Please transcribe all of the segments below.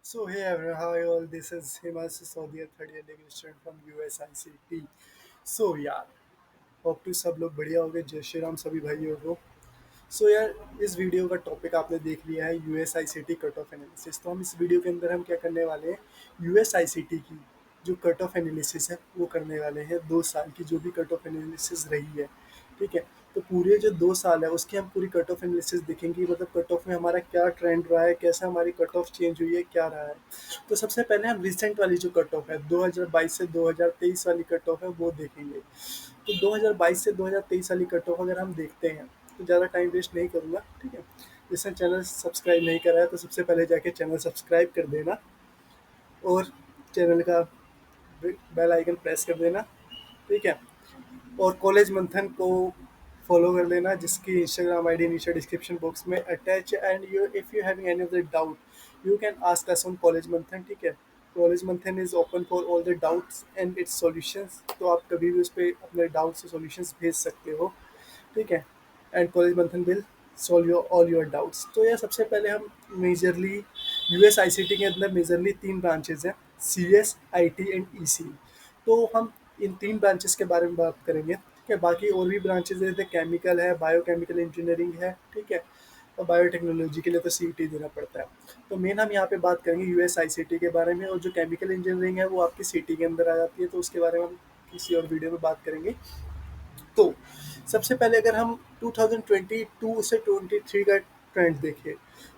So hey everyone, how are you all? This is Himanshu Sodhia, third year degree student from USICT. So यार, hope to सब लोग बढ़िया होंगे। जय श्री राम सभी भाइयों को। सो यार, इस वीडियो का टॉपिक आपने देख लिया है यूएसआईसीटी कट ऑफ एनालिसिस। तो हम इस वीडियो के अंदर हम क्या करने वाले हैं, यूएसआईसीटी की जो कट ऑफ एनालिसिस है वो करने वाले हैं। 2 साल की जो भी कट ऑफ एनालिसिस रही है, ठीक है। तो पूरे जो 2 साल है उसकी हम पूरी कट ऑफ एनालिसिस देखेंगे, मतलब कट ऑफ में हमारा क्या ट्रेंड रहा है, कैसे हमारी कट ऑफ चेंज हुई है, क्या रहा है। तो सबसे पहले हम रिसेंट वाली जो कट ऑफ है 2022 से 2023 वाली कट ऑफ है वो देखेंगे। तो 2022 से 2023 वाली कट ऑफ अगर हम देखते हैं तो ज़्यादा टाइम वेस्ट नहीं करूँगा, ठीक है। जिसने चैनल सब्सक्राइब नहीं करा है तो सबसे पहले जाके चैनल सब्सक्राइब कर देना और चैनल का बेल आइकन प्रेस कर देना, ठीक है। और कॉलेज मंथन को फॉलो कर लेना, जिसकी इंस्टाग्राम आईडी नीचे डिस्क्रिप्शन बॉक्स में attach. And you if you having any of the doubt you can ask us on college मंथन, ठीक है। कॉलेज मंथन is open for all the doubts and it's solutions. तो आप कभी भी उस पर अपने डाउट्स और सॉल्यूशंस भेज सकते हो, ठीक है। एंड कॉलेज मंथन will solve your all your doubts. तो यह सबसे पहले हम मेजरली यूएस आईसीटी के अंदर मेजरली 3 ब्रांचेज हैं, सीएस, आईटी एंड ईसी। तो हम इन 3 ब्रांचेस के बारे में बात करेंगे, ठीक है। बाकी और भी ब्रांचेज जैसे केमिकल है, बायोकेमिकल इंजीनियरिंग है, ठीक है। और बायोटेक्नोलॉजी के लिए तो सीईटी देना पड़ता है। तो मेन हम यहाँ पे बात करेंगे यूएस आईसीटी के बारे में, और जो केमिकल इंजीनियरिंग है वो आपकी सीटी के अंदर आ जाती है, तो उसके बारे में हम किसी और वीडियो में बात करेंगे। तो सबसे पहले अगर हम 2022 से 23 का ट्रेंड देखें,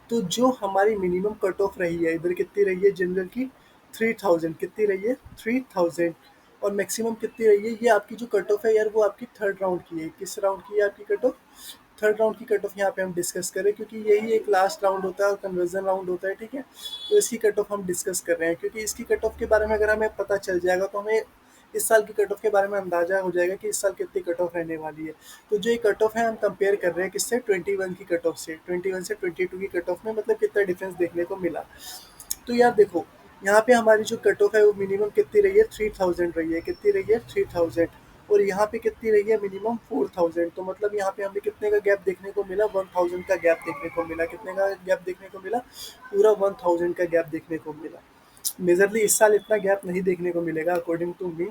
तो जो हमारी मिनिमम कट ऑफ रही है इधर कितनी रही है जनरल की, 3000 कितनी रही है, 3000। और मैक्सिमम कितनी रही है, ये आपकी जो कट ऑफ है यार वो आपकी थर्ड राउंड की है। किस राउंड की है आपकी कट ऑफ, थर्ड राउंड की कट ऑफ यहाँ पे हम डिस्कस करें, क्योंकि यही एक लास्ट राउंड होता है और कन्वर्जन राउंड होता है, ठीक है। तो इसकी कट ऑफ हम डिस्कस कर रहे हैं, क्योंकि इसकी कट ऑफ के बारे में अगर हमें पता चल जाएगा तो हमें इस साल की कट ऑफ के बारे में अंदाजा हो जाएगा कि इस साल कितनी कट ऑफ रहने वाली है। तो जो ये कट ऑफ है हम कंपेयर कर रहे हैं किससे, 21 की कट ऑफ से। 21 से 22 की कट ऑफ में मतलब कितना डिफरेंस देखने को मिला। तो यार देखो, यहाँ पे हमारी जो कट ऑफ है वो मिनिमम कितनी रही है, 3000 रही है। कितनी रही है, 3000। और यहाँ पे कितनी रही है, मिनिमम 4000। तो मतलब यहाँ पे हमें कितने का गैप देखने को मिला, 1000 का गैप देखने को मिला। कितने का गैप देखने को मिला, पूरा 1000 का गैप देखने को मिला। मेजरली इस साल इतना गैप नहीं देखने को मिलेगा अकॉर्डिंग टू मी,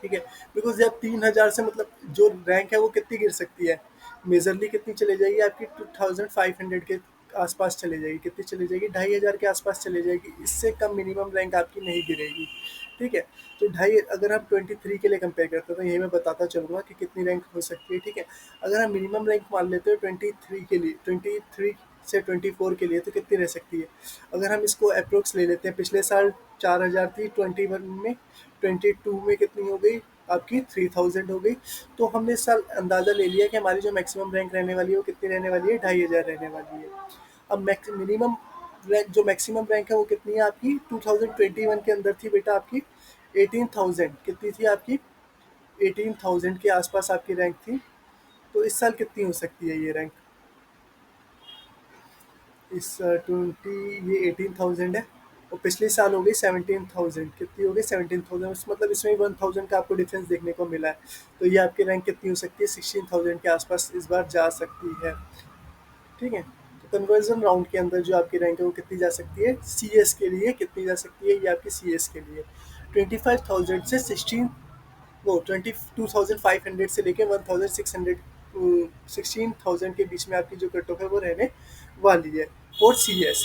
ठीक है। बिकॉज जब 3000 से मतलब जो रैंक है वो कितनी गिर सकती है, मेजरली कितनी चले जाएगी आपकी, 2500 के आसपास चले जाएगी। कितनी चली जाएगी, 2500 के आसपास चले जाएगी। इससे कम मिनिमम रैंक आपकी नहीं गिरेगी, ठीक है। तो ढाई, अगर हम 23 के लिए कंपेयर करते हैं तो यही मैं बताता चलूँगा कि कितनी रैंक हो सकती है, ठीक है। अगर हम मिनिमम रैंक मान लेते हो 23 के लिए, 23 से 24 के लिए, तो कितनी रह सकती है। अगर हम इसको अप्रोक्स ले लेते हैं, पिछले साल 4000 थी 21 में, 22 में कितनी हो गई आपकी, 3000 हो गई। तो हमने इस साल अंदाजा ले लिया कि हमारी जो मैक्सिमम रैंक रहने वाली है वो कितनी रहने वाली है, 2500 रहने वाली है। अब मिनिमम रैंक, जो मैक्सिमम रैंक है वो कितनी है आपकी, 2021 के अंदर थी बेटा आपकी 18,000। कितनी थी आपकी, 18,000 के आसपास आपकी रैंक थी। तो इस साल कितनी हो सकती है ये रैंक, इस 20 ये 18,000 है। और पिछले साल हो गई 17,000। कितनी हो गई, 17,000। मतलब इसमें 1000 का आपको डिफरेंस देखने को मिला है। तो ये आपकी रैंक कितनी हो सकती है, 16,000 के आसपास इस बार जा सकती है, ठीक है। तो कन्वर्जन राउंड के अंदर जो आपकी रैंक है वो कितनी जा सकती है, सीएस के लिए कितनी जा सकती है, ये आपकी सीएस के लिए 25,000 से 16, वो 22,500 से लेके 1,600, 16,000 के बीच में आपकी जो कट ऑफ है वो रहने वाली है फॉर सी एस,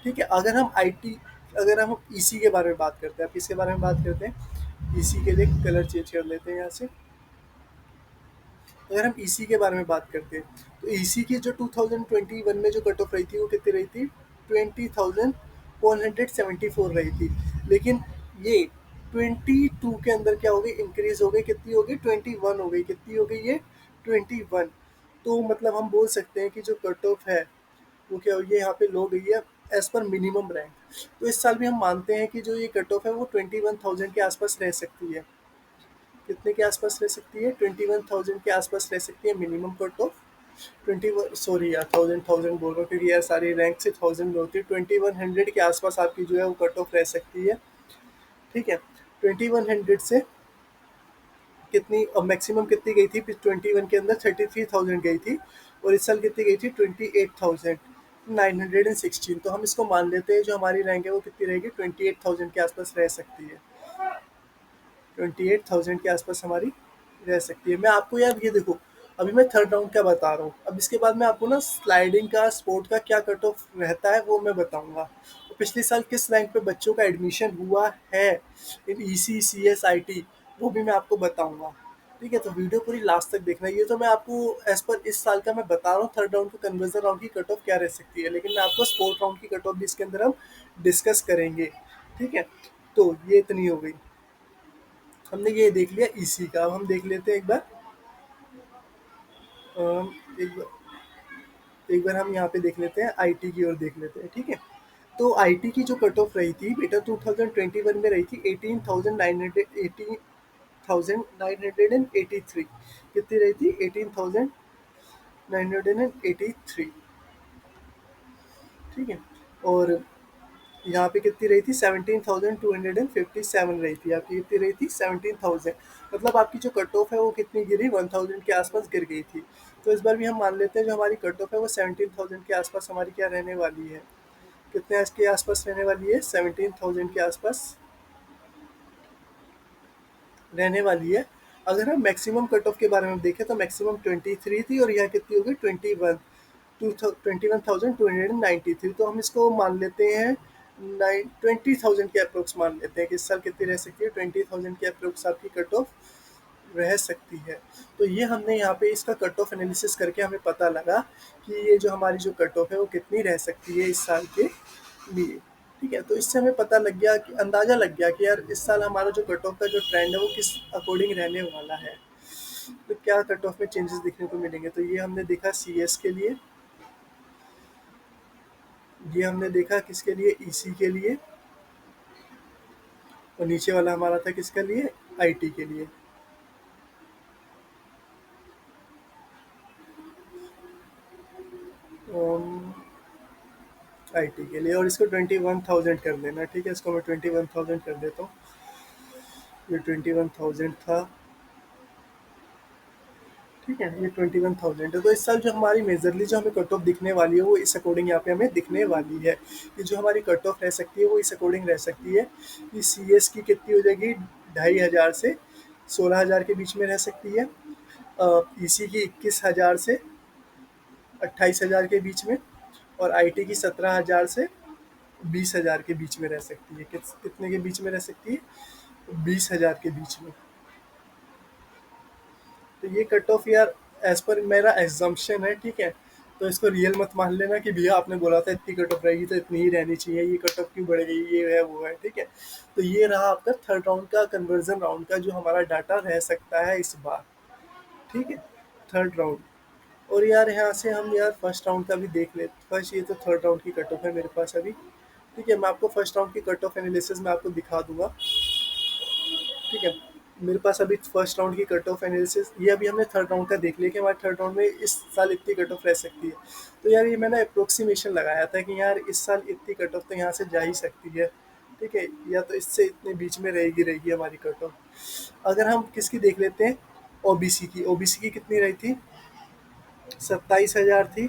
ठीक है। अगर हम आई टी, अगर हम ईसी के बारे में बात करते हैं, आप किसके बारे में बात करते हैं, ईसी के लिए कलर चेंज कर लेते हैं यहाँ से। अगर हम ईसी के बारे में बात करते हैं तो ईसी की जो 2021 में जो कट ऑफ रही थी वो कितनी रही थी, 20,174 रही थी। लेकिन ये 22 के अंदर क्या हो गई, इंक्रीज हो गई। कितनी हो गई, 21 हो गई। कितनी हो गई ये, 21। तो मतलब हम बोल सकते हैं कि जो कट ऑफ है वो क्या हो गई, यहाँ पे लो गई है एज पर मिनिमम रैंक। तो इस साल भी हम मानते हैं कि जो ये कट ऑफ है वो 21,000 के आसपास रह सकती है। कितने के आसपास रह सकती है, 21,000 के आसपास रह सकती है मिनिमम कट ऑफ। 21, सॉरी यार, थाउजेंड थाउजेंड बोल रहा हूँ क्योंकि यार सारी रैंक से 1000 में होती है। 2100 के आसपास आपकी जो है वो कट ऑफ रह सकती है, ठीक है। 2100 से कितनी, अब मैक्सिमम कितनी गई थी, 21 के अंदर 33,000 गई थी। और इस साल कितनी गई थी, 28,000। 916, तो हम इसको मान लेते हैं जो हमारी रैंक है वो कितनी रहेगी, 28,000 के आसपास रह सकती है। 28,000 के आसपास हमारी रह सकती है। मैं आपको यार ये देखो, अभी मैं थर्ड राउंड का बता रहा हूँ, अब इसके बाद मैं आपको ना स्लाइडिंग का, स्पोर्ट का क्या कट ऑफ रहता है वो मैं बताऊंगा। तो पिछले साल किस रैंक पे बच्चों का एडमिशन हुआ है in EC C S I T, वो भी मैं आपको बताऊंगा। ठीक है, तो वीडियो पूरी लास्ट तक देखना। ये तो मैं आपको एज पर इस साल का मैं बता रहा हूँ, थर्ड राउंड का कन्वर्जन राउंड की कट ऑफ क्या रह सकती है, लेकिन मैं आपको स्पोर्ट राउंड की कट ऑफ भी इसके अंदर हम डिस्कस करेंगे। ठीक है, तो ये इतनी हो गई, हमने ये देख लिया ईसी का। अब हम देख लेते हैं एक बार, एक बार, एक बार हम यहाँ पे देख लेते हैं आईटी की ओर देख लेते हैं। ठीक है, तो आईटी की जो कट ऑफ रही थी बेटा 2021 में रही थी 18,983। कितनी रही थी, 18,983। ठीक है, और यहाँ पे कितनी रही थी, 17,257 रही थी आपकी। कितनी रही थी, 17,000। मतलब आपकी जो कट ऑफ है वो कितनी गिरी, 1,000 के आसपास गिर गई थी। तो इस बार भी हम मान लेते हैं जो हमारी कट ऑफ है वो 17,000 के आसपास हमारी क्या रहने वाली है, कितने के आसपास रहने वाली है, 17,000 के आसपास रहने वाली है। अगर हम मैक्सिमम कट ऑफ के बारे में देखें तो मैक्सिमम 23 थी और यह कितनी हो गई, 21,293। तो हम इसको मान लेते हैं 20,000 के अप्रोक्स मान लेते हैं कि इस साल कितनी रह सकती है, 20,000 के अप्रोक्स आपकी कट ऑफ रह सकती है। तो ये हमने यहाँ पे इसका कट ऑफ एनालिसिस करके हमें पता लगा कि ये जो हमारी जो कट ऑफ है वो कितनी रह सकती है इस साल के लिए। ठीक है, तो इससे हमें पता लग गया कि, अंदाजा लग गया कि यार इस साल हमारा जो कट ऑफ का जो ट्रेंड है वो किस अकॉर्डिंग रहने वाला है, तो क्या कट ऑफ में चेंजेस देखने को मिलेंगे। तो ये हमने देखा सीएस के लिए, ये हमने देखा किसके लिए, ईसी के लिए, और नीचे वाला हमारा था किसके लिए, आईटी के लिए। आईटी के लिए, और इसको 21,000 कर देना। ठीक है, इसको मैं 21,000 कर देता हूँ। ये 21,000 था। ठीक है, ये 21,000 है। तो इस साल जो हमारी मेजरली जो हमें कट ऑफ दिखने वाली है वो इस अकॉर्डिंग यहाँ पे हमें दिखने वाली है। कि जो हमारी कट ऑफ रह सकती है वो इस अकॉर्डिंग रह सकती है कि सी एस की कितनी हो जाएगी, 2,500 से 16,000 के बीच में रह सकती है। ईसी की 21,000 से 28,000 के बीच में, और आईटी की 17,000 से 20,000 के बीच में रह सकती है। कितने के बीच में रह सकती है, 20,000 के बीच में। तो ये कट ऑफ यार एज पर मेरा एग्जाम्पशन है। ठीक है, तो इसको रियल मत मान लेना कि भैया आपने बोला था इतनी कट ऑफ रहेगी तो इतनी ही रहनी चाहिए, ये कट ऑफ क्यों बढ़ गई, ये है वो है। ठीक है, तो ये रहा आपका थर्ड राउंड का, कन्वर्जन राउंड का जो हमारा डाटा रह सकता है इस बार। ठीक है, थर्ड राउंड। और यार यहाँ से हम यार फर्स्ट राउंड का भी देख लेते। फर्स्ट, ये तो थर्ड राउंड की कट ऑफ है मेरे पास अभी। ठीक है, मैं आपको फर्स्ट राउंड की कट ऑफ एनालिसिस में आपको दिखा दूंगा। ठीक है, मेरे पास अभी फर्स्ट राउंड की कट ऑफ एनालिसिस, ये अभी हमने थर्ड राउंड का देख लिया कि हमारे थर्ड राउंड में इस साल इतनी कट ऑफ रह सकती है। तो यार ये मैंने अप्रोक्सीमेशन लगाया था कि यार इस साल इतनी कट ऑफ तो यहाँ से जा ही सकती है। ठीक है, या तो इससे इतने बीच में रहेगी रहेगी हमारी कट ऑफ। अगर हम किसकी देख लेते हैं, ओबीसी की। ओबीसी की कितनी रही थी, 27,000 थी।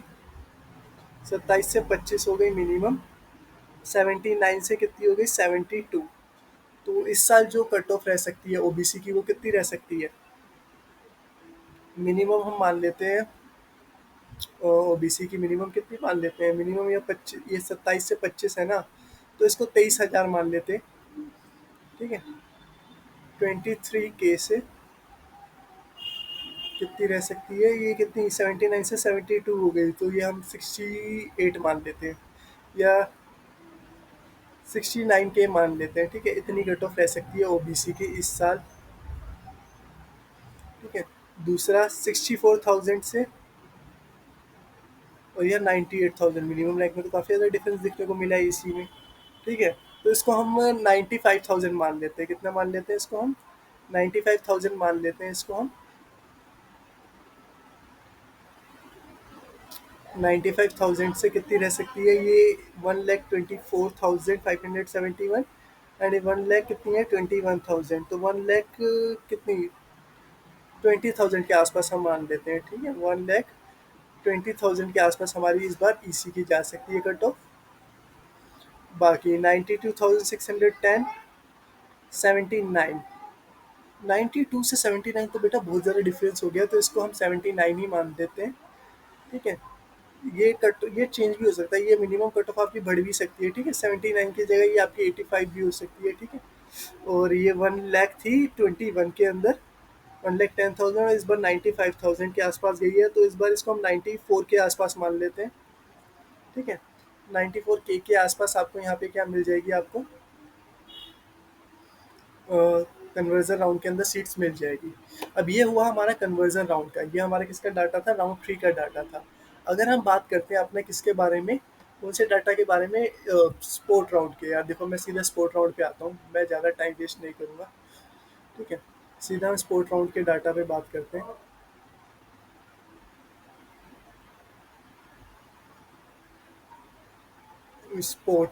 27 से 25 हो गई मिनिमम। 79 से कितनी हो गई, 72। तो इस साल जो कट ऑफ रह सकती है ओबीसी की वो कितनी रह सकती है, मिनिमम हम मान लेते हैं। ओबीसी की मिनिमम कितनी मान लेते हैं, मिनिमम या 25, ये 27 से 25 है ना, तो इसको 23,000 मान लेते हैं। ठीक है, 23K से कितनी रह सकती है, ये कितनी, 79 से 72 हो गई, तो ये हम 68 मान लेते हैं, या 69K मान लेते हैं। ठीक है, इतनी कट ऑफ रह सकती है ओबीसी की इस साल। ठीक है, दूसरा 64,000 से, और यह 98,000 मिनिमम रैंक में, तो काफ़ी ज़्यादा डिफरेंस देखने को मिला है इसी में। ठीक है, तो इसको हम 95,000 मान लेते हैं। कितना मान लेते हैं इसको हम, 95,000 मान लेते हैं इसको हम। 95,000 से कितनी रह सकती है ये, 1,24,571। एंड 1 लाख कितनी है, 21,000। तो 1 लाख कितनी, 20,000 के आसपास हम मान लेते हैं। ठीक है, 1 20,000 के आसपास हमारी इस बार ईसी की जा सकती है कट ऑफ। बाकी 92,610, 79, 92 से 79 तो बेटा बहुत ज़्यादा डिफरेंस हो गया, तो इसको हम 79 ही मान देते हैं। ठीक है, ये चेंज भी हो सकता है, ये मिनिमम कट ऑफ आपकी बढ़ भी सकती है। ठीक है, 79 की जगह ये आपकी 85 भी हो सकती है। ठीक है, और ये 1 लाख थी 21 के अंदर, 1,10,000, इस बार 95,000 के आसपास गई है, तो इस बार इसको हम 94 के आसपास मान लेते हैं। ठीक है, 94 के आसपास आपको यहाँ पे क्या मिल जाएगी आपको, कन्वर्जन राउंड के अंदर सीट्स मिल जाएगी। अब ये हुआ हमारा कन्वर्जन राउंड का, ये हमारा किसका डाटा था, राउंड 3 का डाटा था। अगर हम बात करते हैं अपने किसके बारे में, कौन से डाटा के बारे में, स्पोर्ट राउंड के। यार देखो मैं सीधा स्पोर्ट राउंड पे आता हूँ, मैं ज़्यादा टाइम वेस्ट नहीं करूँगा। ठीक है, सीधा हम स्पोर्ट राउंड के डाटा पे बात करते हैं। स्पोर्ट,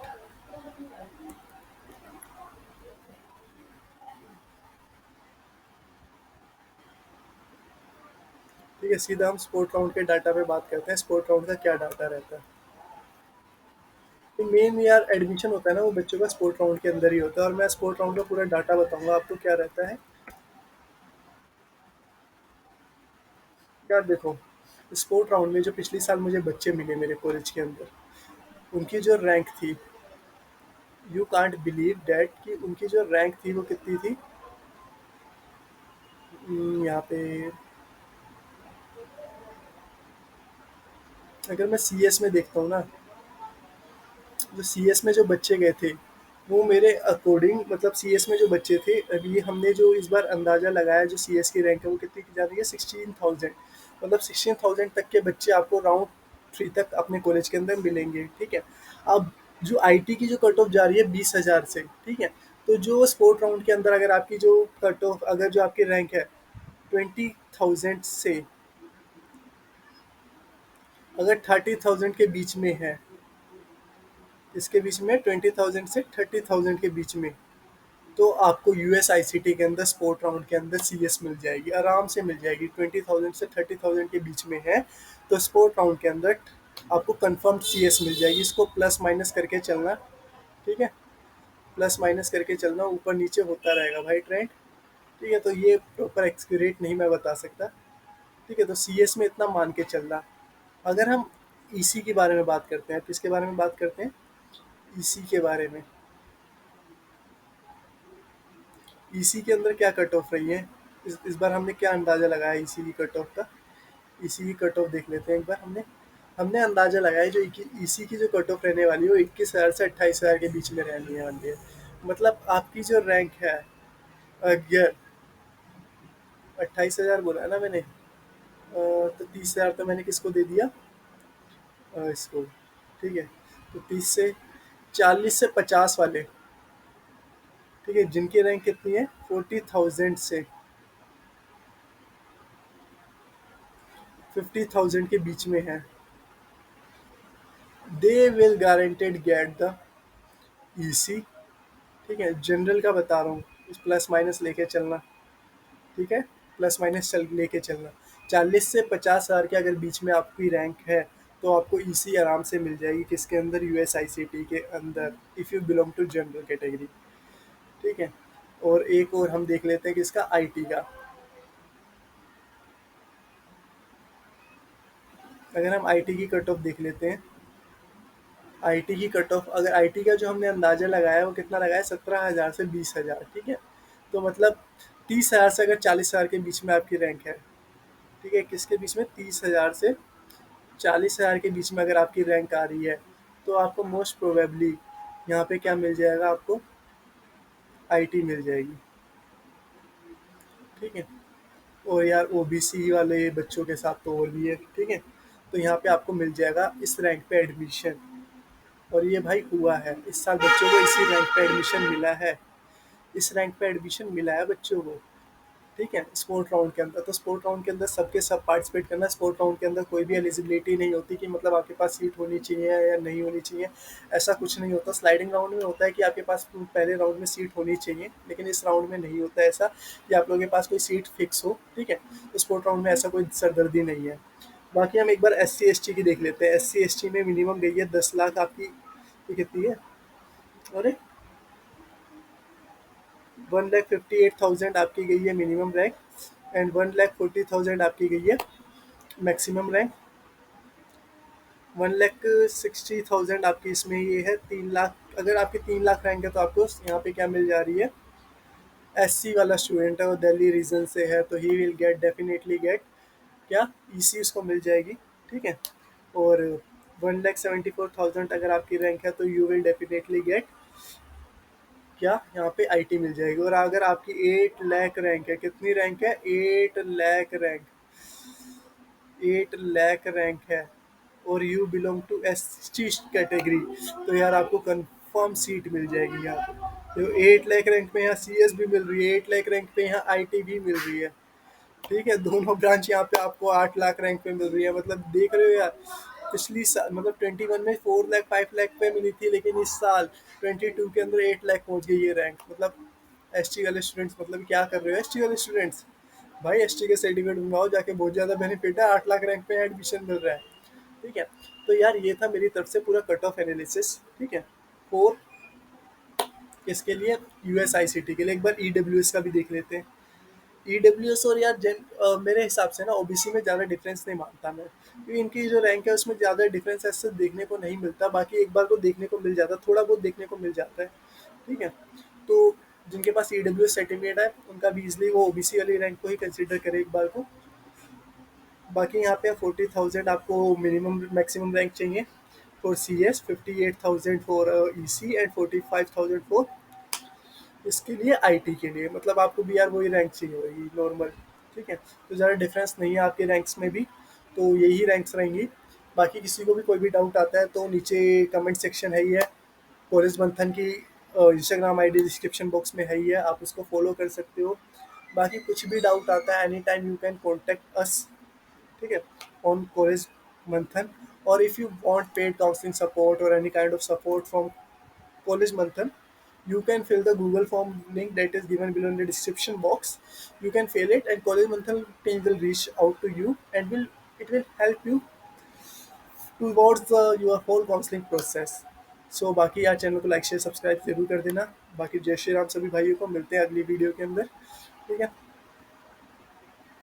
ठीक है, सीधा हम स्पोर्ट राउंड के डाटा पे बात करते हैं, स्पोर्ट राउंड का क्या डाटा रहता है। तो मेन यार एडमिशन होता है ना, वो बच्चों का स्पोर्ट राउंड के अंदर ही होता है, और मैं स्पोर्ट राउंड का पूरा डाटा बताऊंगा आपको क्या रहता है। यार देखो, स्पोर्ट राउंड में जो पिछले साल मुझे बच्चे मिले मेरे कॉलेज के अंदर, उनकी जो रैंक थी, यू कांट बिलीव डैट कि उनकी जो रैंक थी वो कितनी थी। यहाँ पे अगर मैं सीएस में देखता हूँ ना, जो सीएस में जो बच्चे गए थे, वो मेरे अकॉर्डिंग, मतलब सीएस में जो बच्चे थे, अभी हमने जो इस बार अंदाज़ा लगाया, जो सीएस की रैंक है वो कितनी की जा रही है, 16,000। मतलब 16,000 तक के बच्चे आपको राउंड 3 तक अपने कॉलेज के अंदर मिलेंगे। ठीक है, अब जो आईटी की जो कट ऑफ जा रही है 20,000 से। ठीक है, तो जो स्पोर्ट राउंड के अंदर अगर आपकी जो कट ऑफ, अगर जो आपकी रैंक है 20,000 से, अगर 30,000 के बीच में है, इसके बीच में 20,000 से 30,000 के बीच में, तो आपको यूएस आईसीटी के अंदर स्पोर्ट राउंड के अंदर सीएस मिल जाएगी, आराम से मिल जाएगी। 20,000 से 30,000 के बीच में है, तो स्पोर्ट राउंड के अंदर आपको कंफर्म सीएस मिल जाएगी। इसको प्लस माइनस करके चलना। ठीक है, प्लस माइनस करके चलना, ऊपर नीचे होता रहेगा भाई ट्रेंड। ठीक है, तो ये प्रॉपर एक्सक्यूरेट नहीं मैं बता सकता। ठीक है, तो सीएस में इतना मान के चलना। अगर हम ईसी के बारे में बात करते हैं, किसके बारे में बात करते हैं, ईसी के बारे में। ईसी के अंदर क्या कट ऑफ रही है, इस बार हमने क्या अंदाज़ा लगाया ईसी की कट ऑफ का। ईसी की कट ऑफ देख लेते हैं एक बार। हमने हमने अंदाज़ा लगाया, जो ईसी की जो कट ऑफ रहने वाली है वो 21,000 से 28,000 के बीच में रहने वाली है। मतलब आपकी जो रैंक है, 28,000 बोला है ना मैंने, तो 30,000 तो मैंने किसको दे दिया, इसको। ठीक है, तो 40 से 50 वाले, ठीक है, जिनकी रैंक कितनी है 40,000 से 50,000 के बीच में है, they will guaranteed get the EC. ठीक है, जनरल का बता रहा हूँ, इस प्लस माइनस लेके चलना। ठीक है, प्लस माइनस चल लेके चलना। 40 से 50,000 के अगर बीच में आपकी रैंक है, तो आपको ईसी आराम से मिल जाएगी, किसके अंदर, यूएस आईसीटी के अंदर, if you belong to general category. ठीक है, और एक और हम देख लेते हैं किसका, आईटी का। अगर हम आईटी की कट ऑफ देख लेते हैं, आईटी की कट ऑफ, अगर आईटी का जो हमने अंदाज़ा लगाया वो कितना लगाया, 17,000 से 20,000। ठीक है, तो मतलब 30,000 से अगर 40,000 के बीच में आपकी रैंक है। ठीक है, किसके बीच में, 30,000 से 40,000 के बीच में अगर आपकी रैंक आ रही है, तो आपको मोस्ट प्रोबेबली यहाँ पे क्या मिल जाएगा, आपको आईटी मिल जाएगी। ठीक है, और यार ओबीसी वाले बच्चों के साथ तो और भी है। ठीक है, तो यहाँ पे आपको मिल जाएगा इस रैंक पे एडमिशन। और ये भाई हुआ है, इस साल बच्चों को इसी रैंक पे एडमिशन मिला है, इस रैंक पे एडमिशन मिला है बच्चों को। ठीक है, स्पोर्ट राउंड के अंदर, तो स्पोर्ट राउंड के अंदर सबके सब पार्टिसिपेट करना। स्पोर्ट राउंड के अंदर कोई भी एलिजिबिलिटी नहीं होती कि मतलब आपके पास सीट होनी चाहिए या नहीं होनी चाहिए, ऐसा कुछ नहीं होता। स्लाइडिंग राउंड में होता है कि आपके पास पहले राउंड में सीट होनी चाहिए, लेकिन इस राउंड में नहीं होता ऐसा कि आप लोगों के पास कोई सीट फिक्स हो। ठीक है, तो स्पोर्ट राउंड में ऐसा कोई सरदर्दी नहीं है। बाकी हम एक बार SC ST की देख लेते हैं। SC ST में मिनिमम गई है 10 लाख आपकी, ये कितनी है, अरे 1,58,000 आपकी गई है मिनिमम रैंक, एंड 1,40,000 आपकी गई है मैक्सिमम रैंक। 1,60,000 आपकी इसमें ये है 3 लाख। अगर आपकी 3 लाख रैंक है तो आपको यहाँ पे क्या मिल जा रही है, SC वाला स्टूडेंट है और दिल्ली रीजन से है तो he will get definitely get क्या, EC उसको मिल जाएगी। ठीक है। और 1,74,000 अगर आपकी रैंक है तो यू विल डेफिनेटली गेट क्या, यहाँ पे IT मिल जाएगी। और अगर आपकी 8 लाख रैंक है, कितनी रैंक है, 8 लाख रैंक, 8 लाख रैंक है, और you belong to ST category, तो यार आपको कंफर्म सीट मिल जाएगी यहाँ पे। तो 8 लाख रैंक पे यहाँ CS भी मिल रही है, 8 लाख रैंक पे यहाँ IT भी मिल रही है। ठीक है, दोनों ब्रांच यहाँ पे आपको 8 लाख रैंक पे मिल रही है। मतलब देख रहे हो यार, पिछली साल मतलब 21 में 4 लाख 5 लाख पे मिली थी, लेकिन इस साल 22 के अंदर 8 लाख पहुंच गई ये रैंक। मतलब ST वाले स्टूडेंट्स, मतलब क्या कर रहे हो ST वाले स्टूडेंट्स, भाई ST के सर्टिफिकेट बनवाओ जाके, बहुत ज़्यादा बेनिफिट है, 8 लाख रैंक पे एडमिशन मिल रहा है। ठीक है। तो यार ये था मेरी तरफ से पूरा कट ऑफ एनालिसिस। ठीक है। और इसके लिए USICT के लिए एक बार EWS का भी देख लेते हैं। EWS और यार मेरे हिसाब से ना OBC में ज़्यादा डिफरेंस नहीं मानता मैं, क्योंकि इनकी जो रैंक है उसमें ज़्यादा डिफरेंस ऐसे देखने को नहीं मिलता। बाकी एक बार को देखने को मिल जाता, थोड़ा बहुत देखने को मिल जाता है। ठीक है। तो जिनके पास EWS सर्टिफिकेट है उनका भी इजली वो OBC वाली रैंक को ही कंसिडर करे एक बार को। बाकी यहाँ पे 40,000 आपको मिनिमम मैक्सिमम रैंक चाहिए for CS, 58,000 for EC, and 45,000 for इसके लिए IT के लिए। मतलब आपको भी यार वही रैंक चाहिए होगी नॉर्मल। ठीक है। तो ज़्यादा डिफरेंस नहीं है आपके रैंक्स में भी, तो यही रैंक्स रहेंगी। बाकी किसी को भी कोई भी डाउट आता है तो नीचे कमेंट सेक्शन है ही है, कॉलेज मंथन की इंस्टाग्राम ID डिस्क्रिप्शन बॉक्स में है ही है, आप उसको फॉलो कर सकते हो। बाकी कुछ भी डाउट आता है any time you can contact us. ठीक है, on college manthan, or if you want paid counseling support or any kind of support from college manthan, you can fill the Google form link that is given below in the description box. You can fill it and college manthan team will reach out to you and will it will help you towards your whole counseling process. So बाकी यार channel को like share subscribe जरूर कर देना। बाकी जय श्री राम सभी भाइयों को, मिलते हैं अगली वीडियो के अंदर। ठीक है।